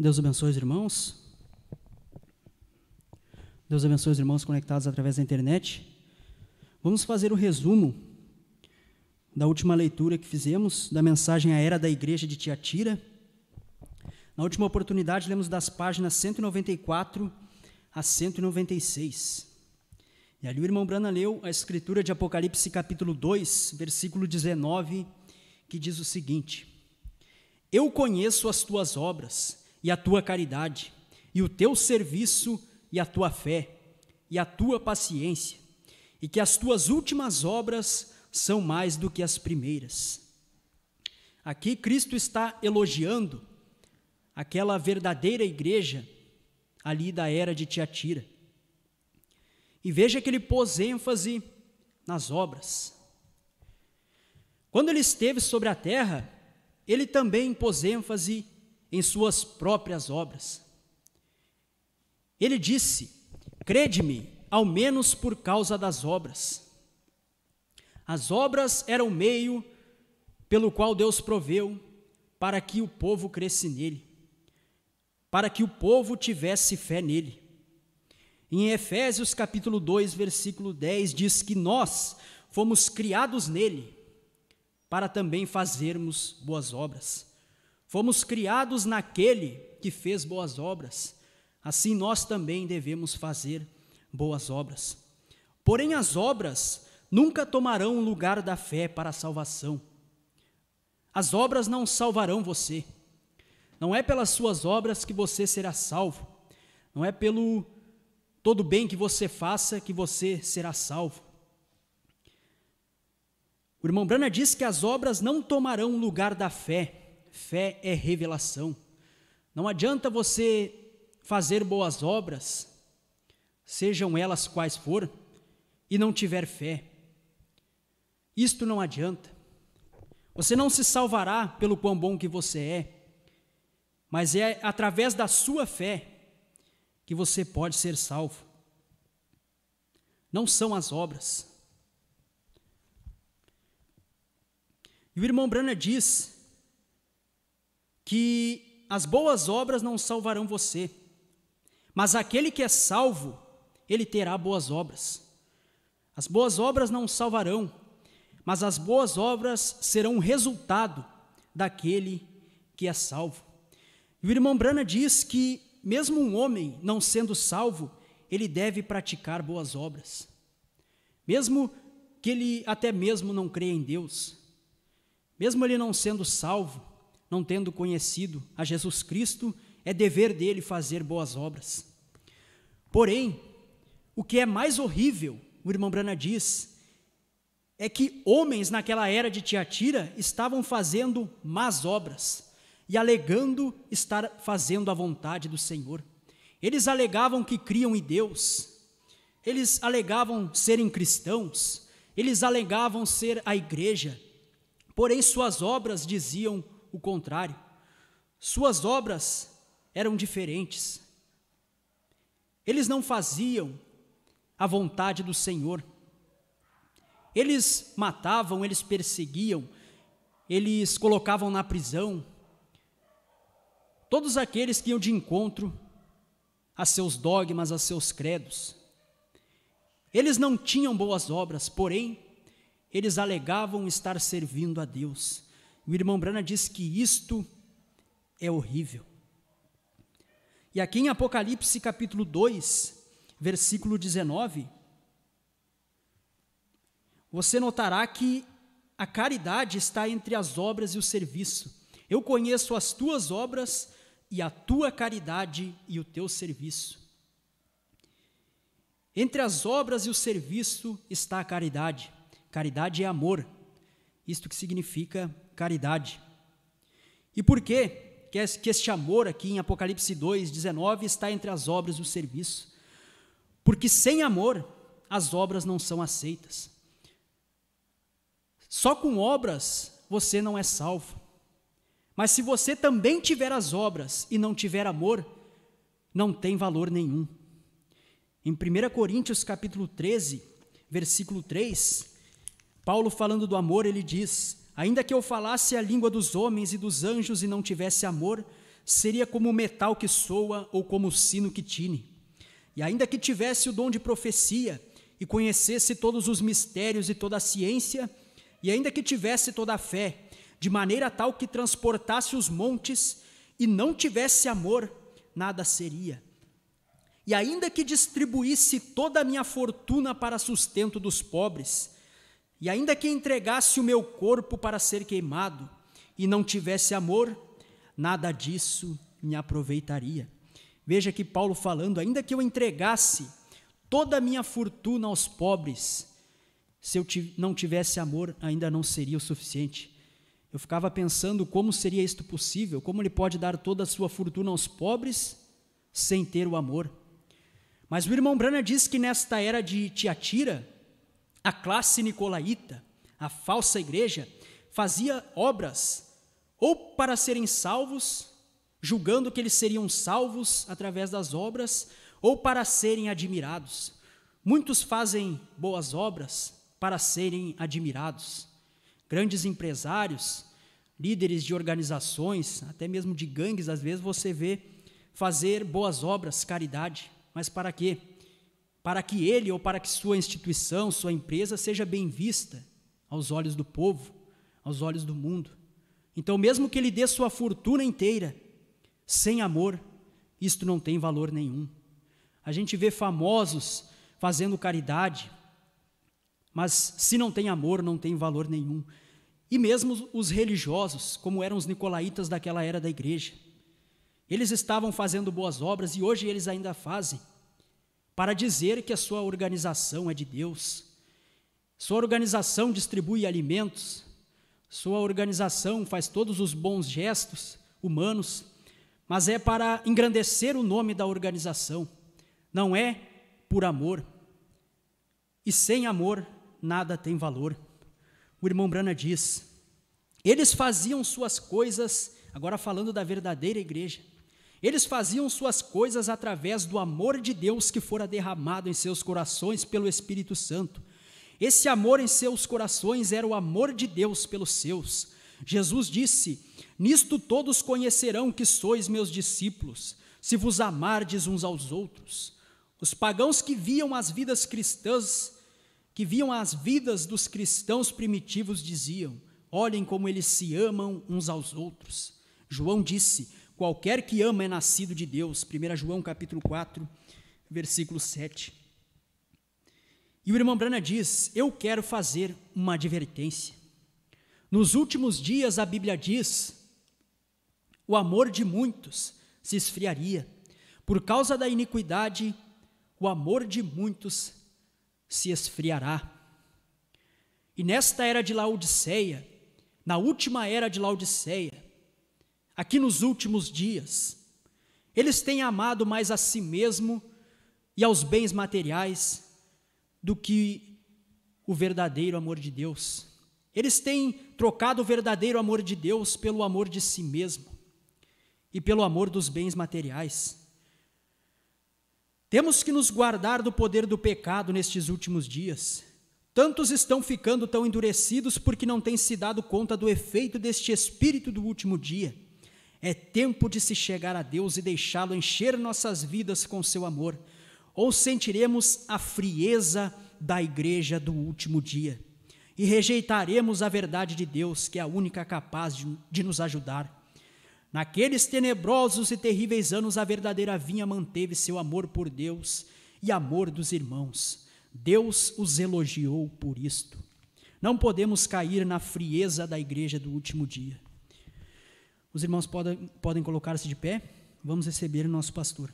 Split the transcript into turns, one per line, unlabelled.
Deus abençoe os irmãos. Deus abençoe os irmãos conectados através da internet. Vamos fazer o resumo da última leitura que fizemos, da mensagem à era da igreja de Tiatira. Na última oportunidade, lemos das páginas 194 a 196. E ali o irmão Brana leu a escritura de Apocalipse capítulo 2, versículo 19, que diz o seguinte: Eu conheço as tuas obras e a tua caridade, e o teu serviço e a tua fé, e a tua paciência, e que as tuas últimas obras são mais do que as primeiras. Aqui Cristo está elogiando aquela verdadeira igreja ali da era de Tiatira. E veja que ele pôs ênfase nas obras. Quando ele esteve sobre a terra, ele também pôs ênfase em suas próprias obras. Ele disse: crede-me, ao menos por causa das obras. As obras eram o meio pelo qual Deus proveu para que o povo cresce nele, para que o povo tivesse fé nele. Em Efésios capítulo 2, versículo 10, diz que nós fomos criados nele para também fazermos boas obras. Fomos criados naquele que fez boas obras, assim nós também devemos fazer boas obras. Porém, as obras nunca tomarão o lugar da fé para a salvação. As obras não salvarão você. Não é pelas suas obras que você será salvo. Não é pelo todo bem que você faça que você será salvo. O irmão Brana diz que as obras não tomarão o lugar da fé. Fé é revelação. Não adianta você fazer boas obras, sejam elas quais for, e não tiver fé. Isto não adianta. Você não se salvará pelo quão bom que você é, mas é através da sua fé que você pode ser salvo. Não são as obras. E o irmão Brana diz que as boas obras não salvarão você, mas aquele que é salvo, ele terá boas obras. As boas obras não salvarão, mas as boas obras serão o resultado daquele que é salvo. E o irmão Brana diz que mesmo um homem não sendo salvo, ele deve praticar boas obras. Mesmo que ele até mesmo não creia em Deus, mesmo ele não sendo salvo, não tendo conhecido a Jesus Cristo, é dever dele fazer boas obras. Porém, o que é mais horrível, o irmão Brana diz, é que homens naquela era de Tiatira estavam fazendo más obras e alegando estar fazendo a vontade do Senhor. Eles alegavam que criam em Deus, eles alegavam serem cristãos, eles alegavam ser a igreja, porém suas obras diziam o contrário. Suas obras eram diferentes. Eles não faziam a vontade do Senhor. Eles matavam, eles perseguiam, eles colocavam na prisão todos aqueles que iam de encontro a seus dogmas, a seus credos. Eles não tinham boas obras, porém, eles alegavam estar servindo a Deus. O irmão Brana diz que isto é horrível. E aqui em Apocalipse capítulo 2, versículo 19, você notará que a caridade está entre as obras e o serviço. Eu conheço as tuas obras e a tua caridade e o teu serviço. Entre as obras e o serviço está a caridade. Caridade é amor. Isto que significa caridade. E por que este amor aqui em Apocalipse 2, 19 está entre as obras e o serviço? Porque sem amor as obras não são aceitas. Só com obras você não é salvo. Mas se você também tiver as obras e não tiver amor, não tem valor nenhum. Em 1 Coríntios capítulo 13, versículo 3, Paulo falando do amor, ele diz: ainda que eu falasse a língua dos homens e dos anjos e não tivesse amor, seria como o metal que soa ou como o sino que tine. E ainda que tivesse o dom de profecia e conhecesse todos os mistérios e toda a ciência, e ainda que tivesse toda a fé, de maneira tal que transportasse os montes e não tivesse amor, nada seria. E ainda que distribuísse toda a minha fortuna para sustento dos pobres, e ainda que entregasse o meu corpo para ser queimado, e não tivesse amor, nada disso me aproveitaria. Veja que Paulo falando, ainda que eu entregasse toda a minha fortuna aos pobres, se eu não tivesse amor, ainda não seria o suficiente. Eu ficava pensando como seria isto possível, como ele pode dar toda a sua fortuna aos pobres sem ter o amor. Mas o irmão Branham diz que nesta era de Tiatira, a classe nicolaíta, a falsa igreja, fazia obras ou para serem salvos, julgando que eles seriam salvos através das obras, ou para serem admirados. Muitos fazem boas obras para serem admirados. Grandes empresários, líderes de organizações, até mesmo de gangues, às vezes você vê fazer boas obras, caridade. Mas para quê? Para que ele ou para que sua instituição, sua empresa seja bem vista aos olhos do povo, aos olhos do mundo. Então, mesmo que ele dê sua fortuna inteira, sem amor, isto não tem valor nenhum. A gente vê famosos fazendo caridade, mas se não tem amor, não tem valor nenhum. E mesmo os religiosos, como eram os nicolaítas daquela era da igreja, eles estavam fazendo boas obras e hoje eles ainda fazem, para dizer que a sua organização é de Deus. Sua organização distribui alimentos, sua organização faz todos os bons gestos humanos, mas é para engrandecer o nome da organização, não é por amor. E sem amor, nada tem valor. O irmão Branham diz, eles faziam suas coisas, agora falando da verdadeira igreja, eles faziam suas coisas através do amor de Deus que fora derramado em seus corações pelo Espírito Santo. Esse amor em seus corações era o amor de Deus pelos seus. Jesus disse, nisto todos conhecerão que sois meus discípulos, se vos amardes uns aos outros. Os pagãos que viam as vidas cristãs, que viam as vidas dos cristãos primitivos diziam, olhem como eles se amam uns aos outros. João disse, qualquer que ama é nascido de Deus. 1 João capítulo 4, versículo 7. E o irmão Branham diz, eu quero fazer uma advertência. Nos últimos dias, a Bíblia diz, o amor de muitos se esfriaria. Por causa da iniquidade, o amor de muitos se esfriará. E nesta era de Laodiceia, na última era de Laodiceia, aqui nos últimos dias, eles têm amado mais a si mesmo e aos bens materiais do que o verdadeiro amor de Deus. Eles têm trocado o verdadeiro amor de Deus pelo amor de si mesmo e pelo amor dos bens materiais. Temos que nos guardar do poder do pecado nestes últimos dias. Tantos estão ficando tão endurecidos porque não têm se dado conta do efeito deste espírito do último dia. É tempo de se chegar a Deus e deixá-lo encher nossas vidas com seu amor, ou sentiremos a frieza da igreja do último dia e rejeitaremos a verdade de Deus, que é a única capaz de nos ajudar. Naqueles tenebrosos e terríveis anos, a verdadeira vinha manteve seu amor por Deus e amor dos irmãos. Deus os elogiou por isto. Não podemos cair na frieza da igreja do último dia. Os irmãos podem colocar-se de pé. Vamos receber o nosso pastor.